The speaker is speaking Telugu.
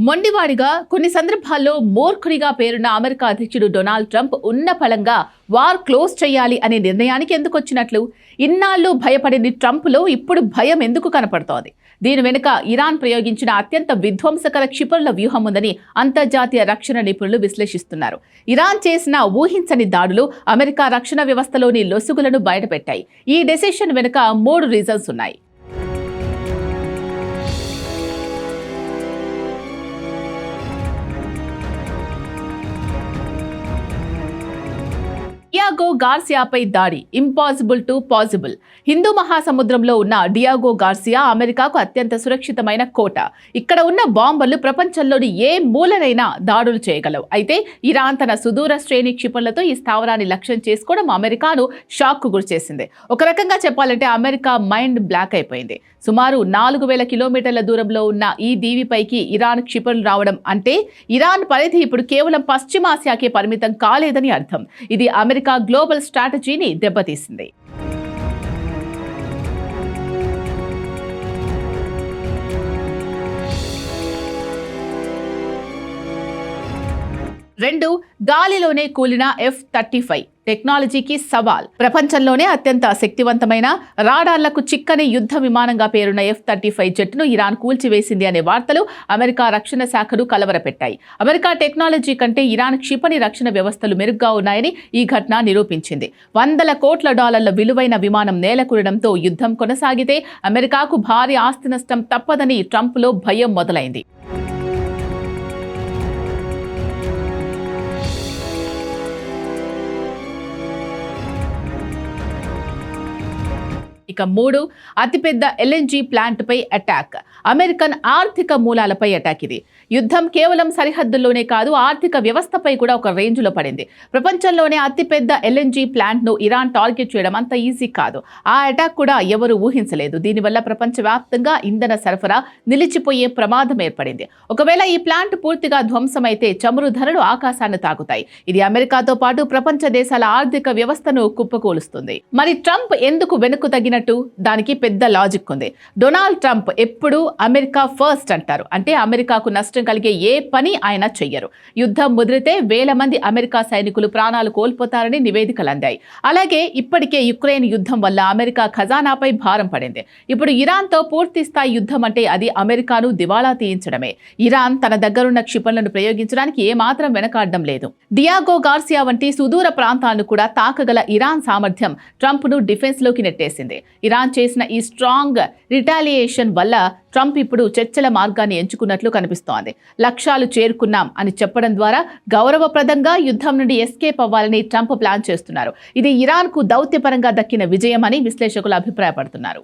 మొండివాడిగా కొన్ని సందర్భాల్లో మూర్ఖుడిగా పేరున్న అమెరికా అధ్యక్షుడు డొనాల్డ్ ట్రంప్ ఉన్న ఫలంగా వార్ క్లోజ్ చేయాలి అనే నిర్ణయానికి ఎందుకు వచ్చినట్లు? ఇన్నాళ్లు భయపడిన ట్రంప్లో ఇప్పుడు భయం ఎందుకు కనపడుతోంది? దీని వెనుక ఇరాన్ ప్రయోగించిన అత్యంత విధ్వంసకర క్షిపణుల వ్యూహం ఉందని అంతర్జాతీయ రక్షణ నిపుణులు విశ్లేషిస్తున్నారు. ఇరాన్ చేసిన ఊహించని దాడులు అమెరికా రక్షణ వ్యవస్థలోని లొసుగులను బయటపెట్టాయి. ఈ డెసిషన్ వెనుక 3 రీజన్స్ ఉన్నాయి. డియాగో గార్సియాపై దాడి ఇంపాసిబుల్ టు పాసిబుల్. హిందూ మహాసముద్రంలో ఉన్న డియాగో గార్సియా అమెరికాకు అత్యంత సురక్షితమైన కోట. ఇక్కడ ఉన్న బాంబర్లు ప్రపంచంలోని ఏ మూలనైనా దాడులు చేయగలవు. అయితే ఇరాన్ తన సుదూర శ్రేణి క్షిపణులతో ఈ స్థావరాన్ని లక్ష్యం చేసుకోవడం అమెరికాను షాక్ కు గురిచేసింది. ఒక రకంగా చెప్పాలంటే అమెరికా మైండ్ బ్లాక్ అయిపోయింది. సుమారు 4000 కిలోమీటర్ల దూరంలో ఉన్న ఈ దీవిపైకి ఇరాన్ క్షిపణులు రావడం అంటే ఇరాన్ పరిధి ఇప్పుడు కేవలం పశ్చిమాసియాకే పరిమితం కాలేదని అర్థం. ఇది అమెరికా గ్లోబల్ స్ట్రాటజీని దెబ్బతీసింది. రెండు, గాలిలోనే కూలిన F-35 టెక్నాలజీకి సవాల్. ప్రపంచంలోనే అత్యంత శక్తివంతమైన రాడార్లకు చిక్కని యుద్ధ విమానంగా పేరున్న F-35 జెట్ను ఇరాన్ కూల్చివేసింది అనే వార్తలు అమెరికా రక్షణ శాఖను కలవరపెట్టాయి. అమెరికా టెక్నాలజీ కంటే ఇరాన్ క్షిపణి రక్షణ వ్యవస్థలు మెరుగ్గా ఉన్నాయని ఈ ఘటన నిరూపించింది. $100 కోట్ల విలువైన విమానం నేలకూలడంతో యుద్ధం కొనసాగితే అమెరికాకు భారీ ఆస్తి నష్టం తప్పదని ట్రంప్లో భయం మొదలైంది. ఇక 3, అతిపెద్ద LNG ప్లాంట్పై అటాక్. అమెరికన్ ఆర్థిక మూలాలపై అటాక్. ఇది యుద్ధం కేవలం సరిహద్దుల్లోనే కాదు, ఆర్థిక వ్యవస్థపై కూడా ఒక రేంజ్లో పడింది. ప్రపంచంలోనే అతిపెద్ద LNG ప్లాంట్ను ఇరాన్ టార్గెట్ చేయడం అంత ఈజీ కాదు. ఆ అటాక్ కూడా ఎవరు ఊహించలేదు. దీనివల్ల ప్రపంచవ్యాప్తంగా ఇంధన సరఫరా నిలిచిపోయే ప్రమాదం ఏర్పడింది. ఒకవేళ ఈ ప్లాంట్ పూర్తిగా ధ్వంసమైతే చమురు ధరలు ఆకాశాన్ని తాకుతాయి. ఇది అమెరికాతో పాటు ప్రపంచ దేశాల ఆర్థిక వ్యవస్థను కుప్పకూలుస్తుంది. మరి ట్రంప్ ఎందుకు వెనుక తగినట్టు? దానికి పెద్ద లాజిక్ ఉంది. డొనాల్డ్ ట్రంప్ ఎప్పుడు అమెరికా ఫస్ట్ అంటారు. అంటే అమెరికాకు నష్టం కలిగే ఏ పని ఆయన చెయ్యరు. యుద్ధం ముదిరితే వేల మంది అమెరికా సైనికులు ప్రాణాలు కోల్పోతారని నివేదికలు అందాయి. అలాగే ఇప్పటికే యుక్రెయిన్ యుద్ధం వల్ల అమెరికా ఖజానాపై భారం పడింది. ఇప్పుడు ఇరాన్తో పూర్తి స్థాయి యుద్ధం అంటే అది అమెరికాను దివాళా తీయించడమే. ఇరాన్ తన దగ్గరున్న క్షిపణులను ప్రయోగించడానికి ఏమాత్రం వెనకాడడం లేదు. డియాగో గార్సియా వంటి సుదూర ప్రాంతాలను కూడా తాకగల ఇరాన్ సామర్థ్యం ట్రంప్ను డిఫెన్స్లోకి నెట్టేసింది. ఇరాన్ చేసిన ఈ స్ట్రాంగ్ రిటాలియేషన్ వల్ల ట్రంప్ ఇప్పుడు చర్చల మార్గాన్ని ఎంచుకున్నట్లు కనిపిస్తోంది. లక్ష్యాలు చేరుకున్నాం అని చెప్పడం ద్వారా గౌరవప్రదంగా యుద్ధం నుండి ఎస్కేప్ అవ్వాలని ట్రంప్ ప్లాన్ చేస్తున్నారు. ఇది ఇరాన్కు దౌత్యపరంగా దక్కిన విజయమని విశ్లేషకులు అభిప్రాయపడుతున్నారు.